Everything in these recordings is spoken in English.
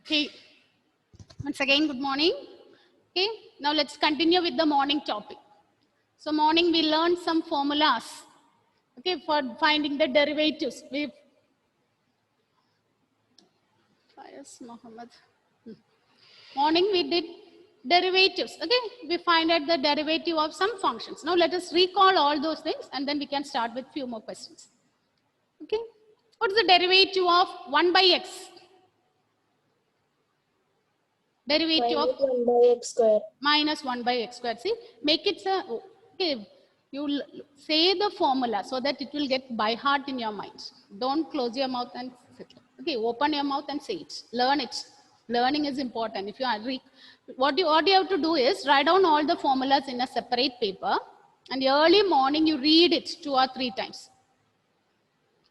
Okay, once again, good morning. Okay, now let's continue with the morning topic. So morning we learned some formulas, okay, for finding the derivatives. Fayaz Mohammed. Morning we did derivatives, okay. We find out the derivative of some functions. Now let us recall all those things and then we can start with few more questions. Okay, what is the derivative of 1 by x? Derivative of minus 1 by x square. minus 1 by x squared. See, make it okay. You say the formula so that it will get by heart in your mind. Don't close your mouth and sit. Okay, open your mouth and say it. Learn it. Learning is important. If you are what you have to do is write down all the formulas in a separate paper, and early morning you read it 2 or 3 times.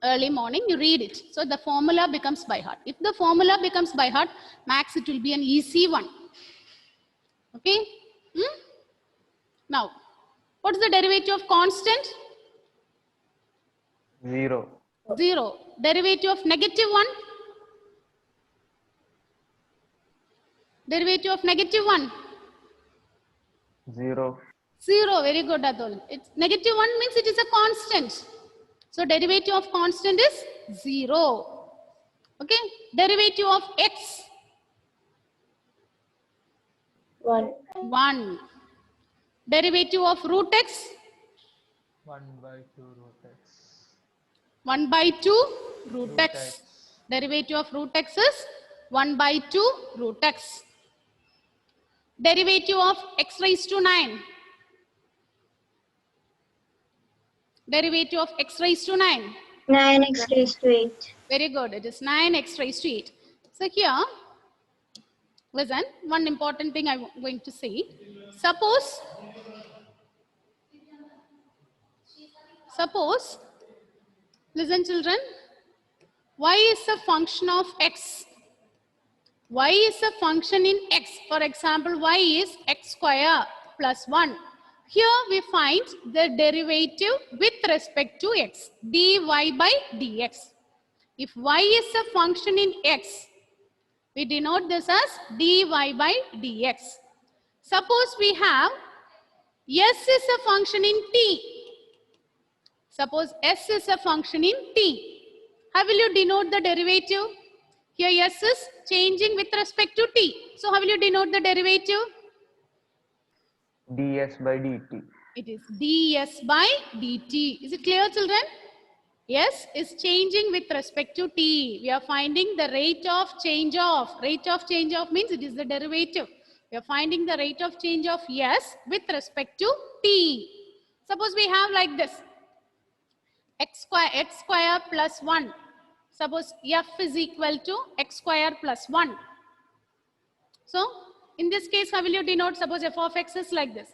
Early morning you read it, so the formula becomes by heart. If the formula becomes by heart, max it will be an easy one. Okay. Now, what is the derivative of constant? 0. 0. Derivative of negative 1? Derivative of negative 1? 0. 0. Very good, Atul. It's negative 1 means it is a constant. So derivative of constant is 0. Okay. Derivative of x? 1. 1. Derivative of root x? 1 by 2 root x. 1 by 2 root x. Derivative of root x is 1 by 2 root x. Derivative of x raised to 9. Derivative of x raised to 9. 9x raised to 8. Very good. It is 9x raised to 8. So here, listen, one important thing I'm going to say. Suppose, listen children, y is a function of x. Y is a function in x. For example, y is x square plus 1. Here we find the derivative with respect to x, dy by dx. If y is a function in x, we denote this as dy by dx. Suppose we have s is a function in t. Suppose s is a function in t. How will you denote the derivative? Here s is changing with respect to t. So how will you denote the derivative? ds by dt. It is ds by dt. Is it clear, children? S is changing with respect to t. We are finding the rate of change of. Rate of change of means it is the derivative. We are finding the rate of change of s with respect to t. Suppose we have like this. X square plus 1. Suppose f is equal to x square plus 1. So, in this case, how will you denote? Suppose f of x is like this.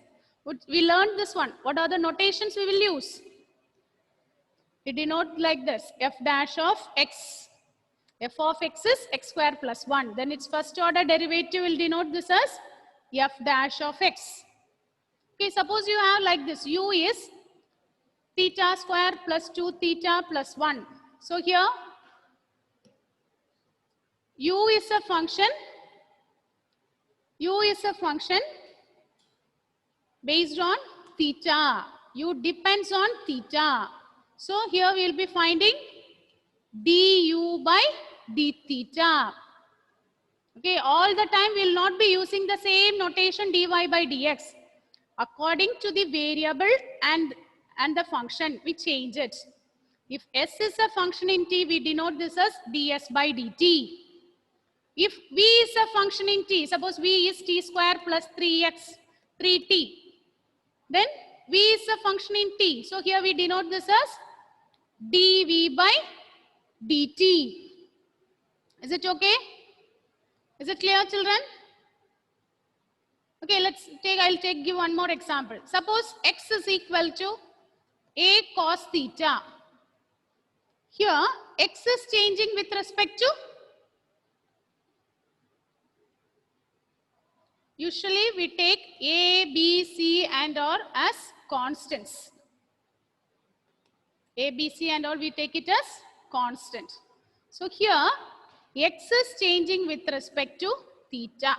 We learned this one. What are the notations we will use? We denote like this. F dash of x. F of x is x square plus 1. Then its first order derivative will denote this as f dash of x. Okay, suppose you have like this. U is theta square plus 2 theta plus 1. So here, u is a function based on theta. U depends on theta. So here we will be finding du by d theta. Okay, all the time we will not be using the same notation dy by dx. According to the variable and the function, we change it. If s is a function in t, we denote this as ds by dt. If v is a function in t, suppose v is t square plus 3x, 3t. Then v is a function in t. So here we denote this as dv by dt. Is it okay? Is it clear, children? Okay, I'll give one more example. Suppose x is equal to a cos theta. Here, x is changing with respect to, usually we take a, b, c and or as constants. A, B, C and all we take it as constant. So here X is changing with respect to theta.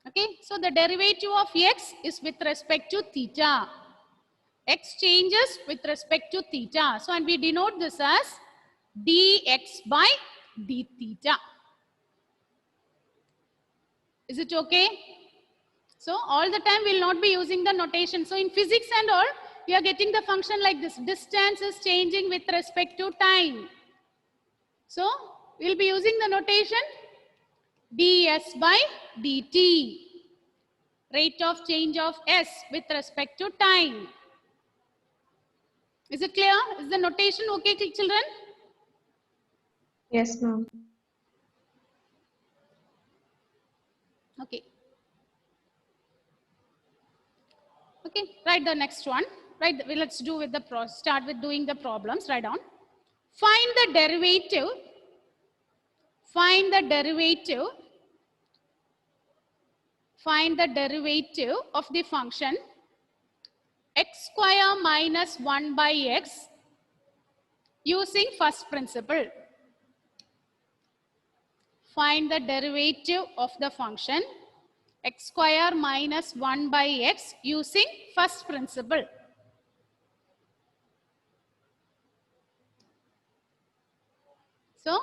Okay, so the derivative of X is with respect to theta. X changes with respect to theta. So, and we denote this as dx by d theta. Is it okay? So, all the time we will not be using the notation. So, in physics and all, we are getting the function like this. Distance is changing with respect to time. So, we will be using the notation ds by dt. Rate of change of s with respect to time. Is it clear? Is the notation okay, children? Yes, ma'am. Okay. Okay, write the next one. Right, let's do with the start with doing the problems. Write down. Find the derivative. Find the derivative. Find the derivative of the function x square minus 1 by x using first principle. Find the derivative of the function x square minus 1 by x using first principle. So,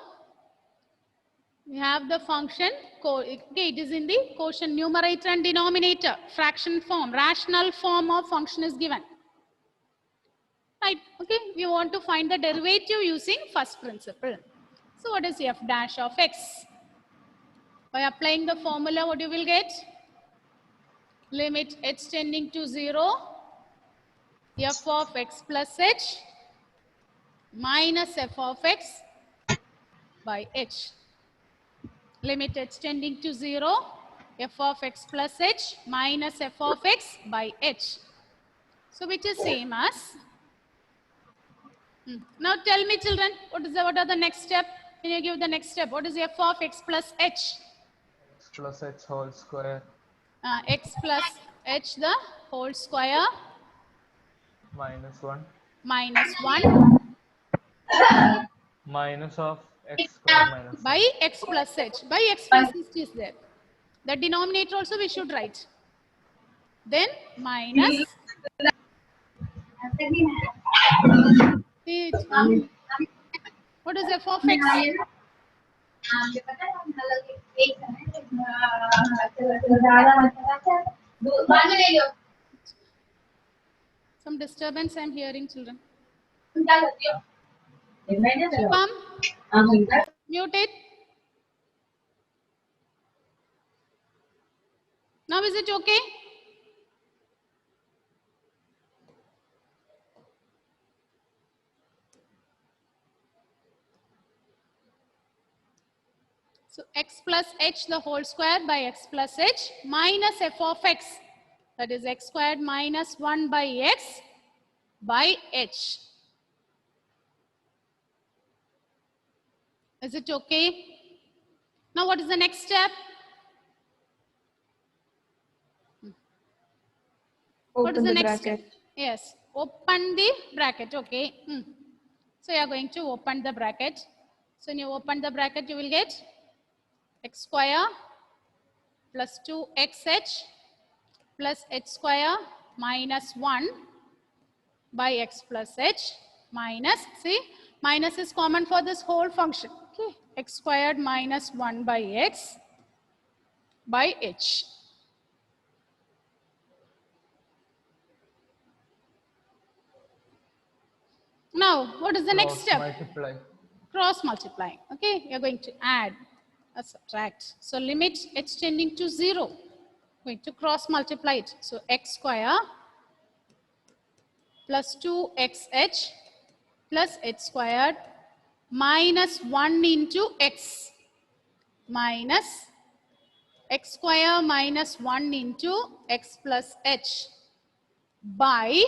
we have the function, okay, it is in the quotient numerator and denominator, fraction form, rational form of function is given. Right, okay, we want to find the derivative using first principle. So, what is f dash of x? By applying the formula, what you will get? Limit h tending to 0, f of x plus h minus f of x by h. Limit h tending to 0, f of x plus h minus f of x by h. So, which is same as? Now, tell me children, what are the next step? Can you give the next step? What is f of x plus h? X plus h whole square X plus h the whole square minus 1 minus 1 minus of x square minus by 1. x plus h. By x plus h is there. The denominator also we should write. Then minus what is f of x? Some disturbance I am hearing, children. Come, mute it. Now is it okay? So x plus h the whole square by x plus h minus f of x. That is x squared minus 1 by x by h. Is it okay? Now what is the next step? What is the next step? Yes, open the bracket. Okay. So you are going to open the bracket. So when you open the bracket, you will get x square plus 2xh plus h square minus 1 by x plus h minus, see, minus is common for this whole function. Okay, x squared minus 1 by x by h. Now, what is the next step? Multiply. Cross multiplying. Okay, we are going to add or subtract. So limit h tending to 0. Going to cross multiply it. So x square plus 2xh plus h squared minus 1 into x minus x square minus 1 into x plus h by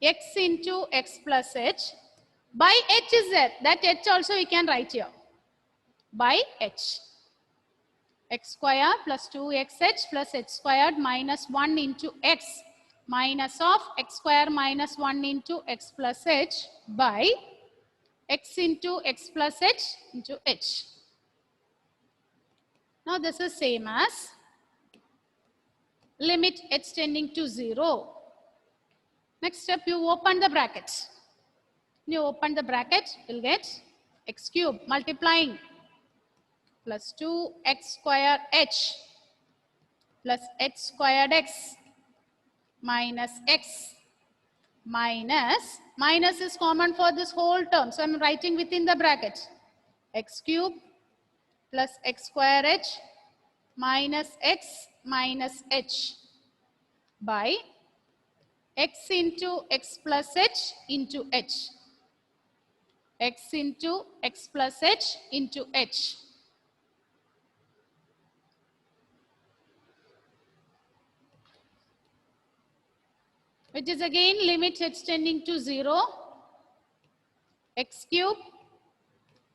x into x plus h by h is there. That h also we can write here. By h. X square plus 2xh plus h squared minus 1 into x minus of x square minus 1 into x plus h by x into x plus h into h. Now this is same as limit h tending to 0. Next step, you open the bracket. You open the bracket, you'll get x cube multiplying plus 2x square h plus h squared x minus x minus is common for this whole term. So I'm writing within the bracket x cube plus x square h minus x minus h by x into x plus h into h. X into x plus h into h. Which is again limit h tending to 0. X cube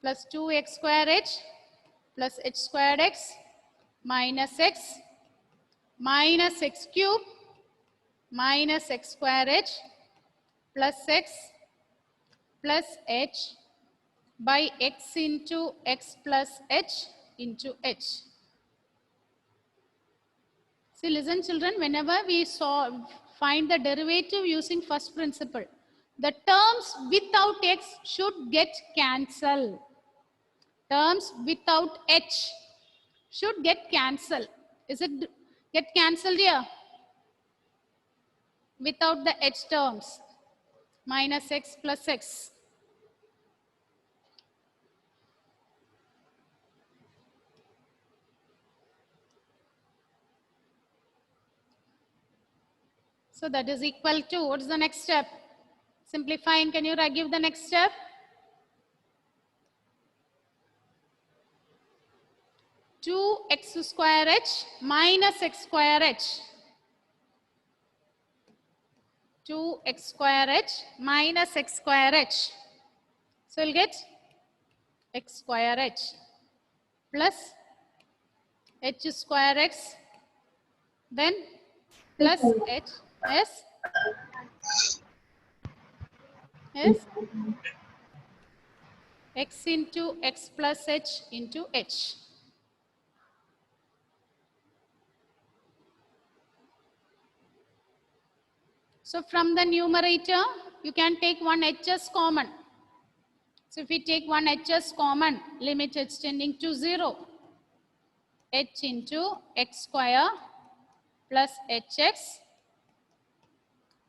plus 2x square h plus h squared x minus x cube minus x square h plus x plus h by x into x plus h into h. See, listen children, whenever we find the derivative using first principle, the terms without x should get cancelled. Terms without h should get cancelled. Is it get cancelled here? Without the h terms, minus x plus x. So that is equal to, what is the next step? Simplifying, can you give the next step? Two x square h minus x square h. 2x square h minus x square h. So we'll get x square h plus h square x, then plus h. Yes? Yes? X into x plus h into h. So from the numerator, you can take one h as common. So if we take one h as common, limit h tending to 0, h into x square plus hx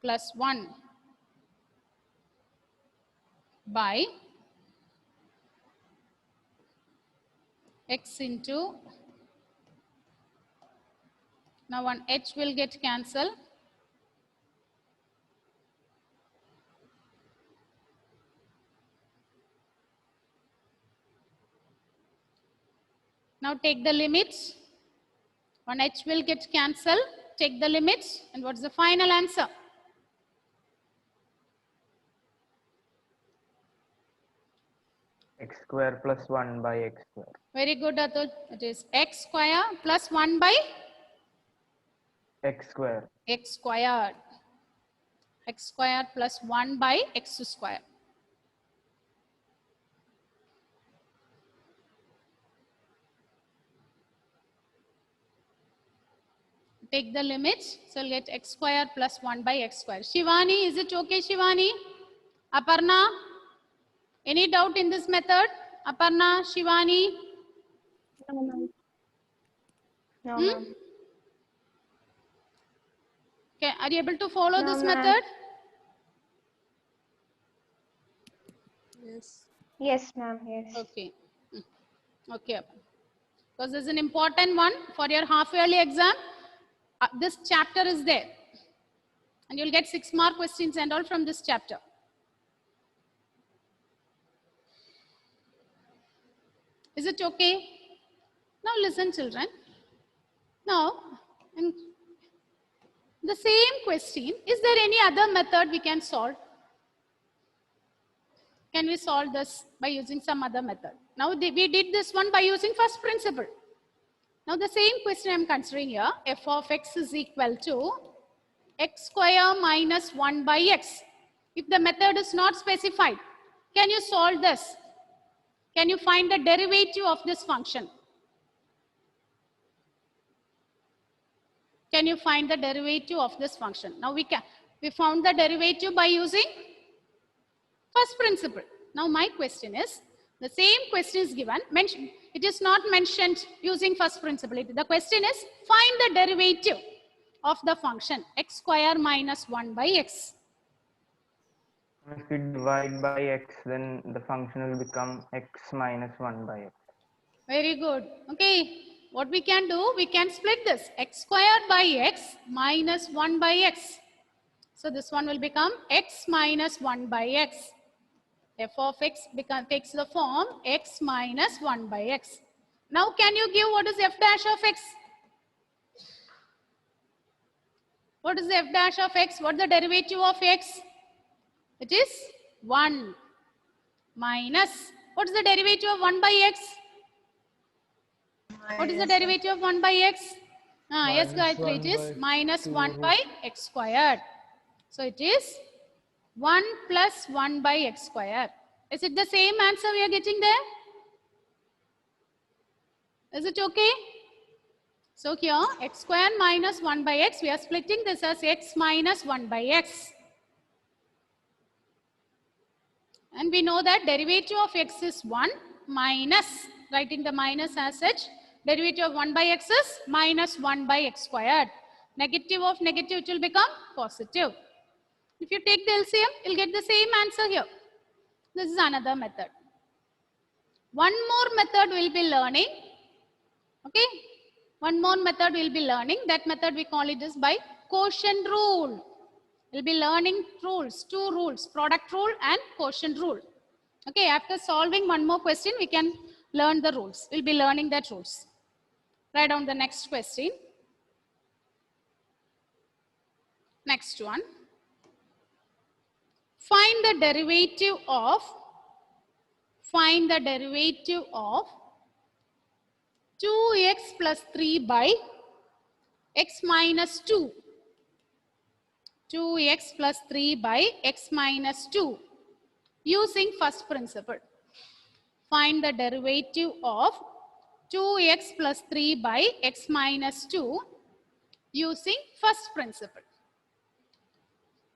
plus 1 by x into, now one h will get cancelled. Now take the limits. One h will get cancelled. Take the limits. And what's the final answer? X square plus 1 by x square. Very good, Atul. It is x square plus 1 by X square. x squared. X squared plus 1 by x square. Take the limits. So we'll get x square plus 1 by x square. Shivani, is it okay, Shivani? Aparna? Any doubt in this method? Aparna, Shivani? No, ma'am. No, Hmm? ma'am. Okay, are you able to follow No, this ma'am. method? Yes. Yes, ma'am. Yes. Okay. Okay. Because this is an important one for your half-yearly exam. This chapter is there. And you'll get 6 mark questions and all from this chapter. Is it okay? Now listen, children. Now, in the same question, is there any other method we can solve? Can we solve this by using some other method? Now we did this one by using first principle. Now the same question I'm considering here, f of x is equal to x square minus 1 by x. If the method is not specified, can you solve this? Can you find the derivative of this function? Can you find the derivative of this function? Now we found the derivative by using first principle. Now my question is, the same question is given, it is not mentioned using first principle. The question is, find the derivative of the function x square minus 1 by x. If we divide by x, then the function will become x minus 1 by x. Very good. Okay. What we can do, we can split this x square by x minus 1 by x. So this one will become x minus 1 by x. F of x takes the form x minus 1 by x. Now can you give what is f dash of x? What is the f dash of x? What is the derivative of x? It is 1 minus. What is the derivative of 1 by x? What is the derivative of 1 by x? Yes, Gayatri, it is minus 1 by x squared. So it is 1 plus 1 by x squared. Is it the same answer we are getting there? Is it okay? So here x squared minus 1 by x, we are splitting this as x minus 1 by x. And we know that derivative of x is 1 minus, writing the minus as such, derivative of 1 by x is minus 1 by x squared. Negative of negative, it will become positive. If you take the LCM, you'll get the same answer here. This is another method. One more method we'll be learning. Okay. One more method we'll be learning. That method we call it as by quotient rule. We'll be learning rules, two rules, product rule and quotient rule. Okay, after solving one more question, we can learn the rules. We'll be learning that rules. Write down the next question. Next one. Find the derivative of 2x plus 3 by x minus 2. 2x plus 3 by x minus 2 using first principle. Find the derivative of 2x plus 3 by x minus 2 using first principle.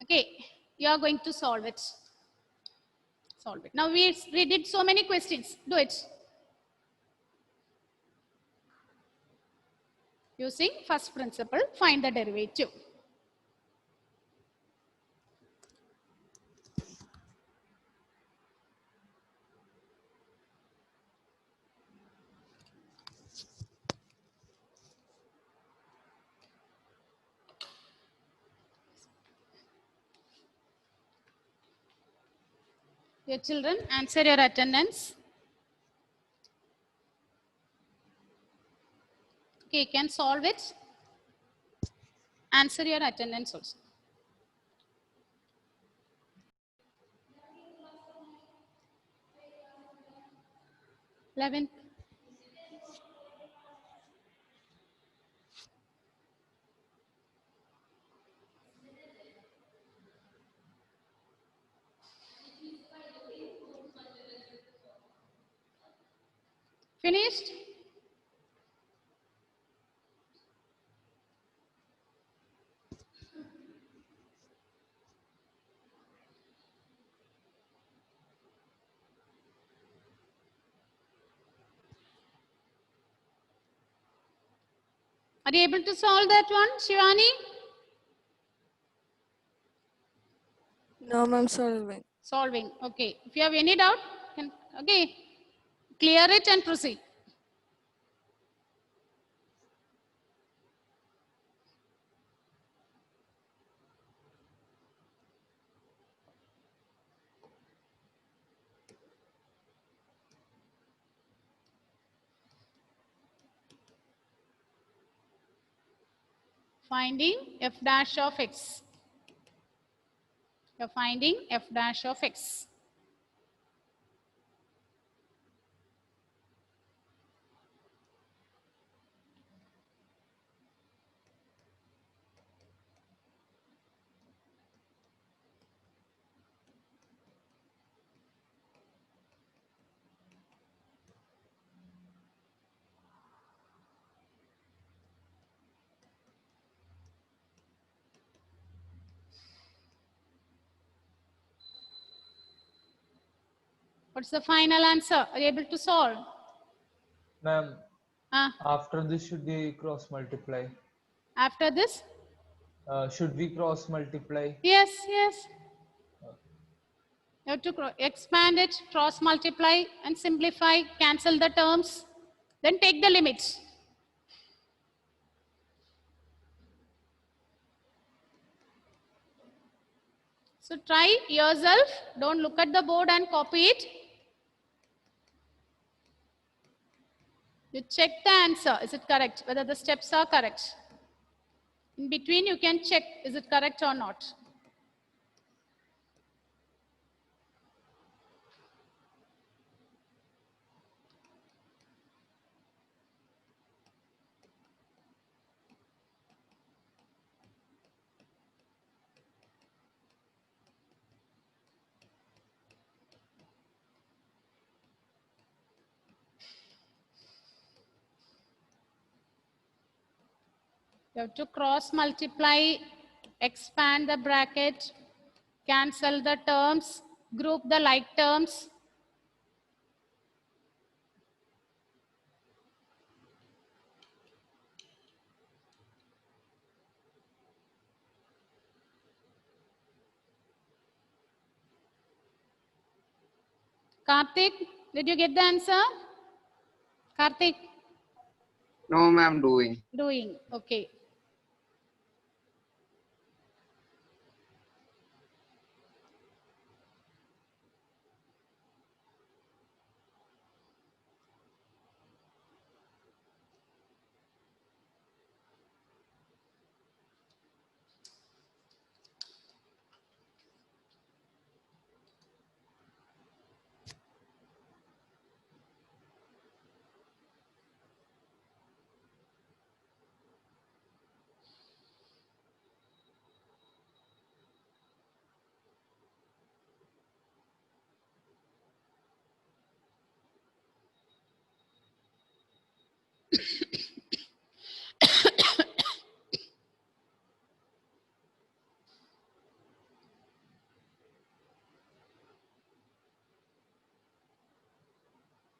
Okay, you are going to solve it. Solve it. Now we did so many questions. Do it. Using first principle, find the derivative. Your children, answer your attendance. Okay, you can solve it. Answer your attendance also. 11th. Finished? Are you able to solve that one, Shivani? No, ma'am, solving. Solving. Okay. If you have any doubt, okay, clear it and proceed. Finding f dash of x. You're finding f dash of x. What's the final answer? Are you able to solve? Ma'am, Ah, after this should we cross multiply? after this? Should we cross multiply? Yes, yes. You have to expand it, cross multiply and simplify, cancel the terms, then take the limits. So try yourself, don't look at the board and copy it. You check the answer, is it correct, whether the steps are correct. In between you can check, is it correct or not. You have to cross multiply, expand the bracket, cancel the terms, group the like terms. Karthik, did you get the answer? Karthik? No, ma'am, doing. Doing, okay.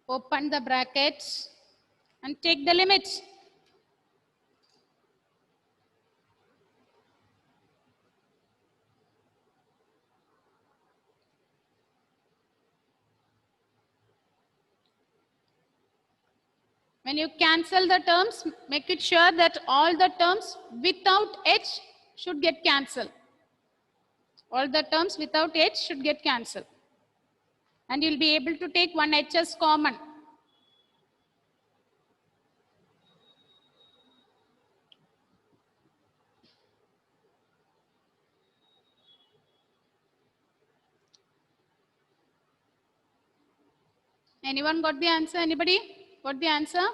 Open the brackets and take the limits. When you cancel the terms, make it sure that all the terms without h should get cancelled. All the terms without h should get cancelled. And you'll be able to take one h as common. Anyone got the answer? Anybody got the answer?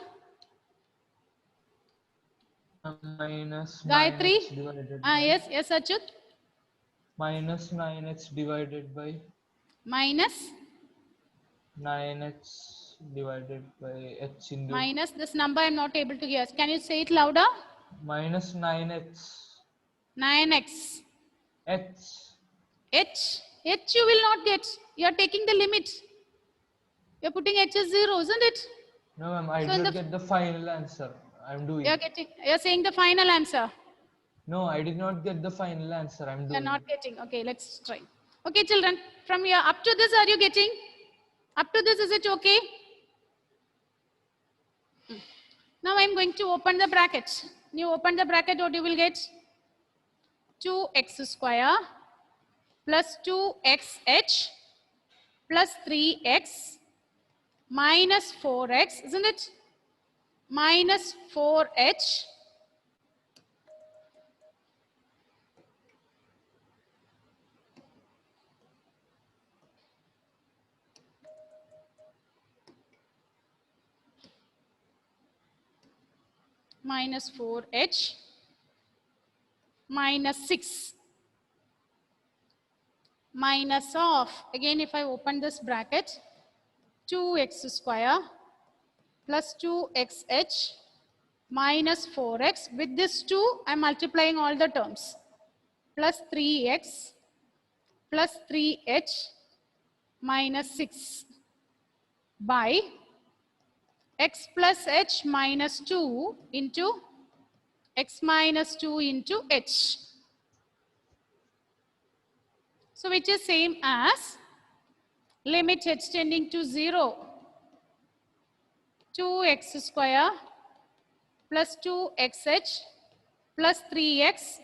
Minus Gayatri? 9x divided by Yes, yes, Achut. minus 9x divided by Minus, 9x divided by h into minus this number I'm not able to hear. Can you say it louder? minus 9x 9x. h. H you will not get. You are taking the limit. You're putting h as 0, isn't it? No, ma'am, I So in did not the- get the final answer. I'm doing. You're saying the final answer. No, I did not get the final answer. I'm You're doing. not getting. Okay, let's try. Okay, children, from here up to this, are you getting? Up to this, is it okay? Now I'm going to open the bracket. You open the bracket, what you will get? 2x square plus 2xh plus 3x minus 4x, isn't it? Minus 4h minus 4h minus 6 minus of, again if I open this bracket, 2x square plus 2xh minus 4x. With this 2, I'm multiplying all the terms. Plus 3x plus 3h minus 6. by x plus h minus 2 into x minus 2 into h. So which is same as limit h tending to 0, 2x square plus 2xh plus 3x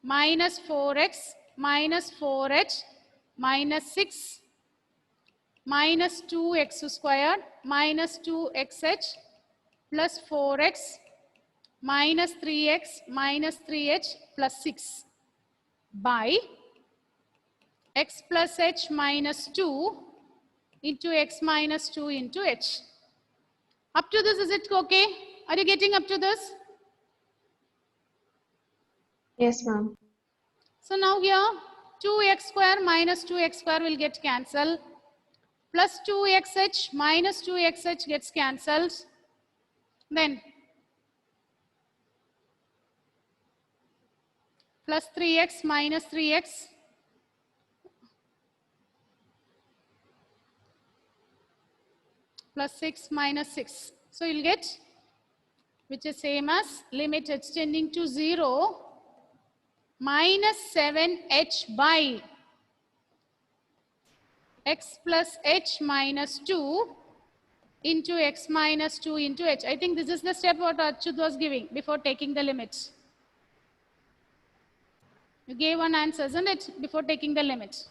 minus 4x minus 4h minus 6 minus 2x squared minus 2xh plus 4x minus 3x minus 3h plus 6 by x plus h minus 2 into x minus 2 into h. Up to this, is it okay? Are you getting up to this? Yes, ma'am. So now here 2x square minus 2x square will get cancelled. Plus 2xh minus 2xh gets cancelled. Then plus 3x minus 3x plus 6 minus 6. So you'll get, which is same as limit h tending to 0 minus 7h by x plus h minus 2 into x minus 2 into h. I think this is the step what Achyut was giving before taking the limits. You gave one answer, isn't it, before taking the limits?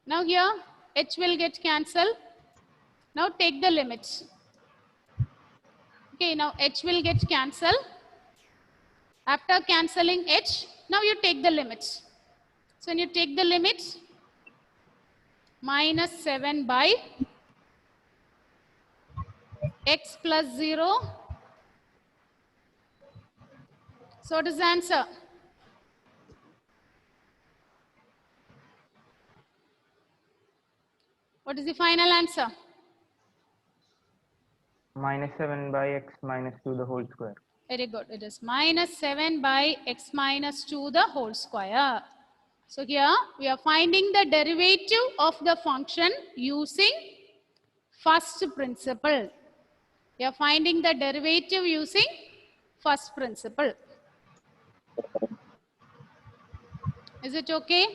Now here h will get cancelled. Now take the limits. Okay, now h will get cancelled. After cancelling h, now you take the limits. So when you take the limits, minus 7 by x plus 0. So what is the answer? What is the final answer? minus 7 by x minus 2 the whole square. Very good. It is minus 7 by x minus 2 the whole square. So here we are finding the derivative of the function using first principle. We are finding the derivative using first principle. Is it okay?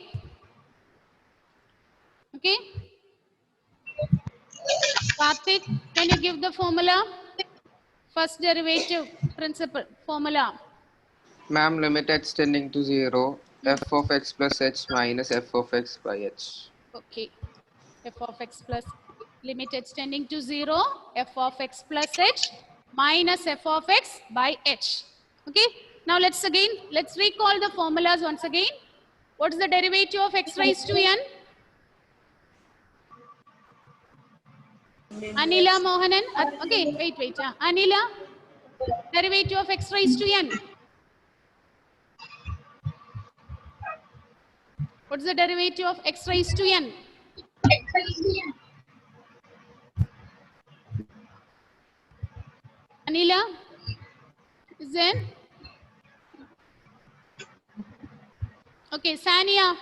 Okay. Karthik, can you give the formula? First derivative principle formula. Ma'am, limit h tending to 0, f of x plus h minus f of x by h. Okay. F of x plus limit h tending to 0, f of x plus h minus f of x by h. Okay. Now let's recall the formulas once again. What is the derivative of x raised to n? Anila Mohanan. Okay, wait. Anila, derivative of x raised to n. What's the derivative of x raised to n? Anila, is there? Okay, Sania,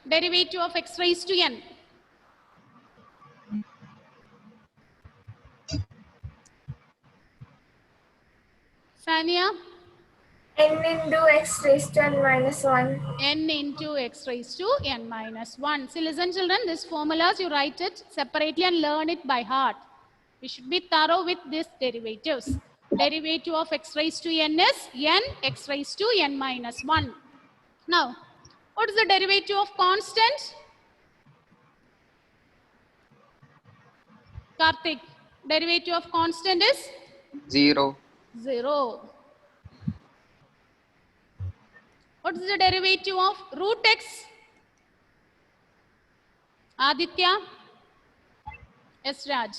derivative of x raised to n. Sania? n into x raised to n minus 1. N into x raised to n minus 1. See, listen children, these formulas you write it separately and learn it by heart. We should be thorough with these derivatives. Derivative of x raised to n is n x raised to n minus 1. Now, what is the derivative of constant? Karthik, derivative of constant is? 0. 0. What is the derivative of root x? Aditya? Yes, Raj.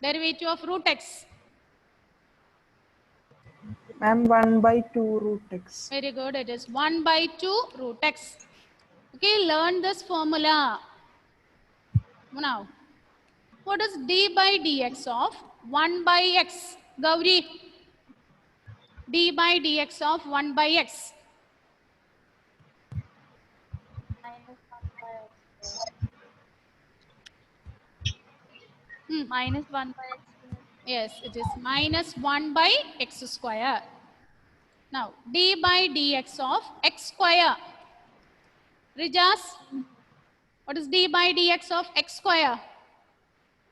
Derivative of root x. Ma'am, 1 by 2 root x. Very good. It is 1 by 2 root x. Okay, learn this formula. Now, what is d by dx of 1 by x? Gauri, d by dx of 1 by x. Minus 1 by x square. Yes, it is minus 1 by x square. Now, d by dx of x square. Rijas, what is d by dx of x square?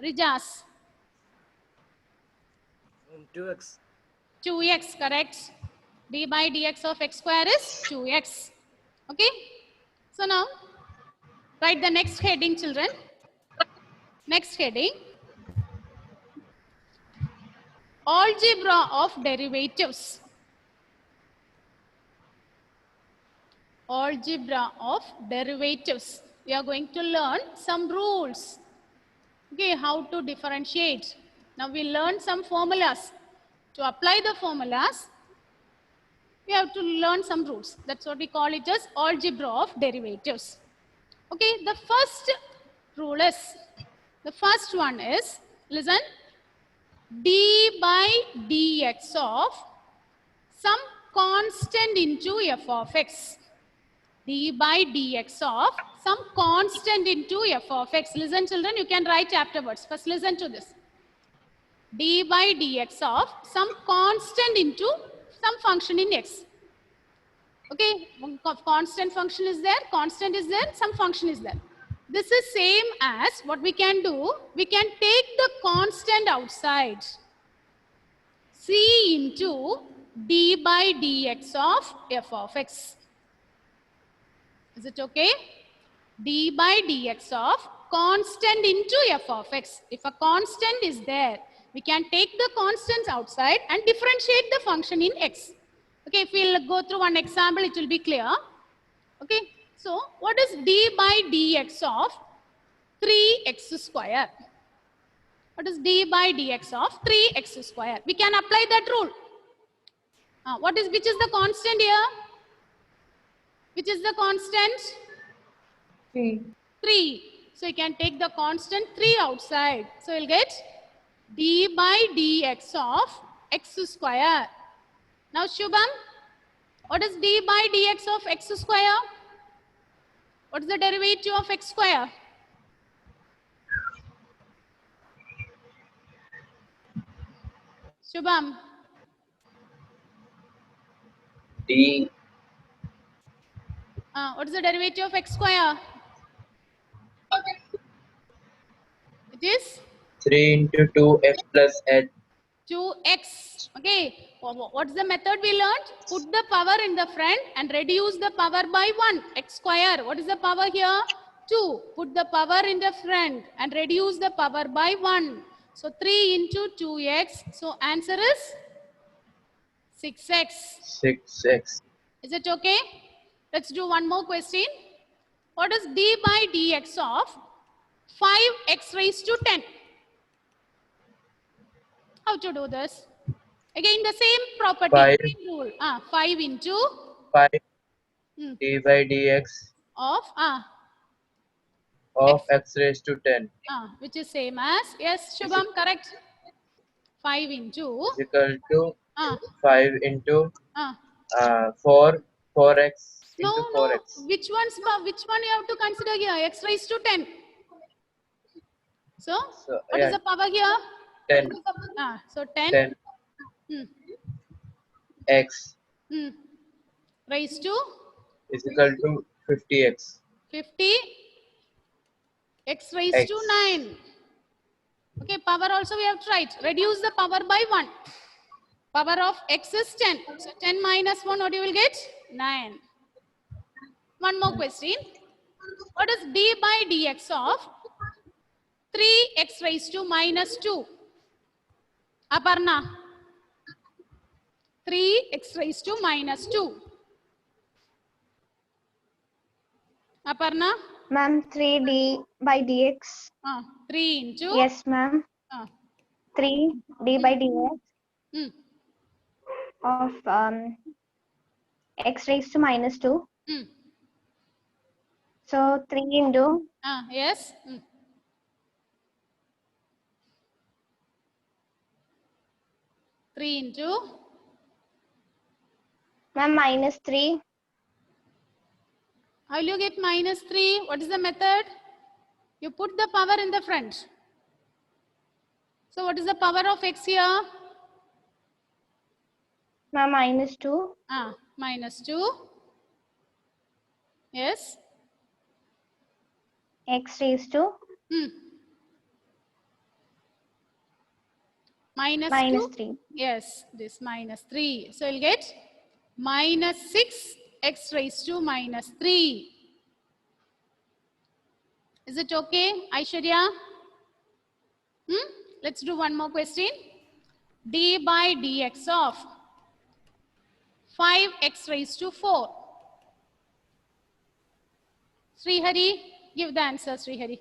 Rijas, 2x. 2x, correct. d by dx of x square is 2x. Okay. So now, write the next heading, children. Next heading. Algebra of derivatives. Algebra of derivatives. We are going to learn some rules. Okay, how to differentiate. Now we learn some formulas. To apply the formulas, we have to learn some rules. That's what we call it as algebra of derivatives. Okay, the first rule is, the first one is, listen, d by dx of some constant into f of x. d by dx of some constant into f of x. Listen, children, you can write afterwards. First listen to this. d by dx of some constant into some function in x. Okay, constant function is there, constant is there, some function is there. This is same as what we can do. We can take the constant outside. C into d by dx of f of x. Is it okay? d by dx of constant into f of x. If a constant is there, we can take the constants outside and differentiate the function in x. Okay, if we'll go through one example, it will be clear. Okay, so what is d by dx of 3x square? What is d by dx of 3x square? We can apply that rule. Which is the constant here? Which is the constant? 3. 3. So you can take the constant 3 outside. So you'll get d by dx of x square. Now Shubham, what is d by dx of x square? What is the derivative of x square? Shubham. D. What is the derivative of x square? It is 3 into 2x plus h. 2x. Okay. What's the method we learned? Put the power in the front and reduce the power by 1. X square. What is the power here? 2. Put the power in the front and reduce the power by 1. So 3 into 2x. So answer is 6x. 6x. Is it okay? Let's do one more question. What is d by dx of 5x raised to 10? How to do this? Again, the same property, 5. same rule. 5 into 5 hmm, d by dx of x raised to 10 which is same as, yes, Shubham, correct. 5 into is equal to uh, 5 into uh, 4x no, into no. 4x. Which one you have to consider here? X raised to 10. So, So, what is yeah, the power here? 10. So 10, 10 hmm, x hmm, raised to is equal to 50x. 50, x raised X. to 9. Okay, power also we have tried. Reduce the power by 1. Power of x is 10. So 10 minus 1, what you will get? 9. One more question. What is d by dx of 3x raised to minus 2? Aparna. 3x raised to minus 2. Aparna. Ma'am, 3d by dx. 3 into? Yes, ma'am. 3d by dx Hmm. of x raised to minus 2. Hmm. So 3 into Yes. Hmm. 3 into? ma'am minus 3. How will you get minus 3? What is the method? You put the power in the front. So what is the power of x here? Ma'am, -2. -2. Yes. X raised to -2. -3. Yes, this -3. So you'll get -6 x raised to -3. Is it okay, Aishwarya? Let's do one more question. D by dx of 5x raised to 4. Srihari, give the answer, Srihari.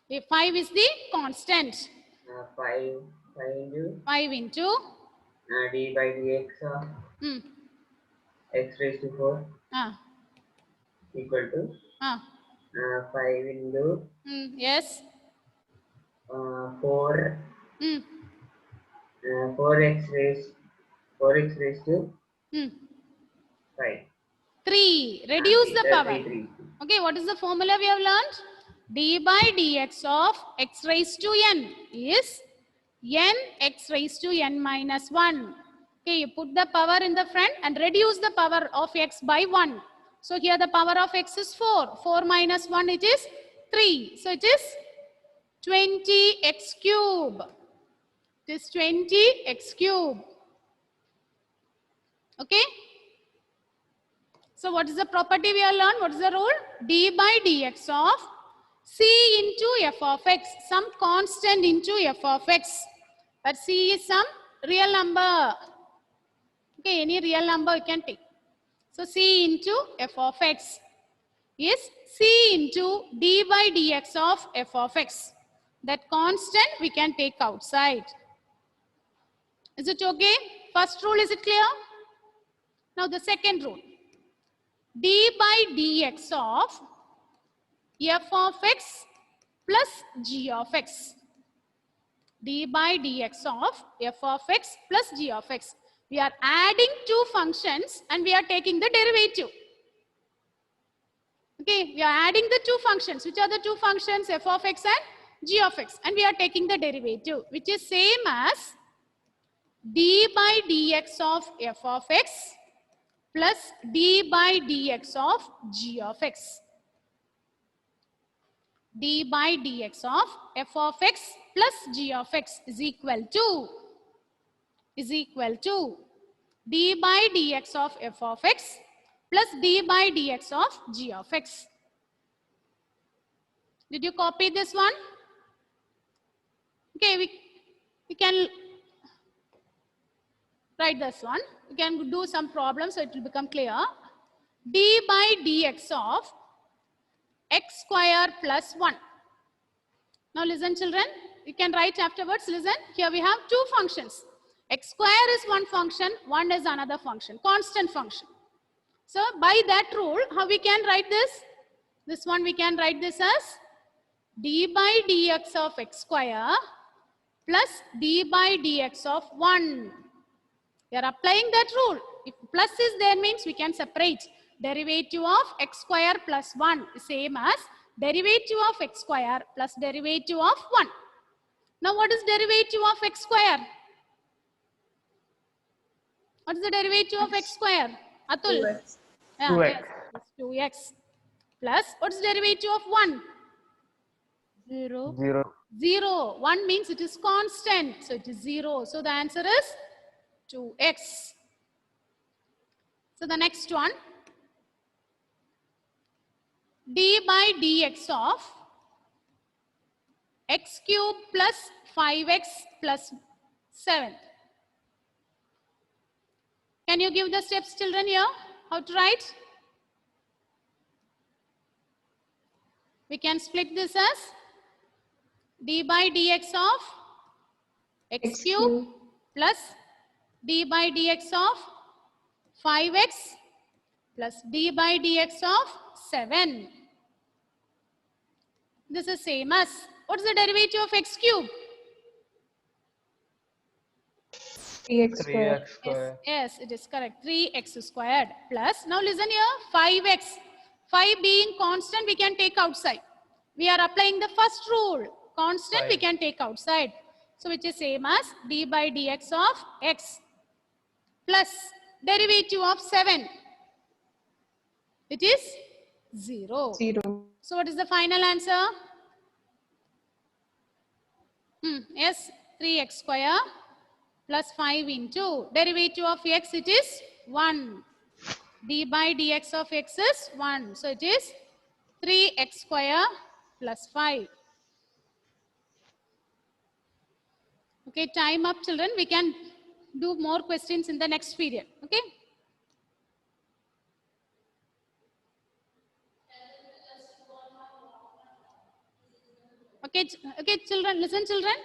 If 5 is the constant. 5 into 5 into d by dx of x raised to 4 equal to 5 into yes. 4 4x raised to 5. 3. Reduce the power. 3. Okay, what is the formula we have learned? D by dx of x raised to n is n x raised to n minus 1. Okay, you put the power in the front and reduce the power of x by 1. So here the power of x is 4. 4 minus 1, it is 3. So it is 20x cube. It is 20x cube. Okay. So what is the property we have learned? What is the rule? D by dx of c into f of x. Some constant into f of x. But c is some real number. Okay, any real number you can take. So c into f of x is c into d by dx of f of x. That constant we can take outside. Is it okay? First rule, is it clear? Now the second rule. D by dx of f of x plus g of x. D by dx of f of x plus g of x. We are adding two functions and we are taking the derivative. Okay, we are adding the two functions. Which are the two functions? F of x and g of x. And we are taking the derivative, which is same as d by dx of f of x plus d by dx of g of x. D by dx of f of x plus g of x is equal to d by dx of f of x plus d by dx of g of x. Did you copy this one? Okay, we can write this one. We can do some problems so it will become clear. D by dx of x square plus 1. Now listen children, you can write afterwards. Listen, here we have two functions. X square is one function, 1 is another function, constant function. So by that rule, how we can write this? This one we can write this as d by dx of x square plus d by dx of 1. We are applying that rule. If plus is there means we can separate. Derivative of x square plus 1 is same as derivative of x square plus derivative of 1. Now what is derivative of x square? What is the derivative of x square? Atul? 2x. Yeah, 2x. yes, it's 2x. Plus, what is the derivative of 1? 0. 0. 0. 1 means it is constant. So it is 0. So the answer is 2x. So the next one. D by dx of x cube plus 5x plus 7. Can you give the steps children here? How to write? We can split this as d by dx of x cube plus d by dx of 5x plus d by dx of 7. This is same as, what is the derivative of x cube? 3x square. 3x square. Yes, it is correct. 3x squared plus, now listen here, 5x. 5 being constant, we can take outside. We are applying the first rule. Constant, we 5. can take outside. So, which is same as d by dx of x plus derivative of 7. It is 0. 0. So, what is the final answer? Yes, 3x square plus 5 into derivative of x, it is 1. D by dx of x is 1. So, it is 3x square plus 5. Okay, time up children. We can do more questions in the next period. Okay. Okay, children, listen children.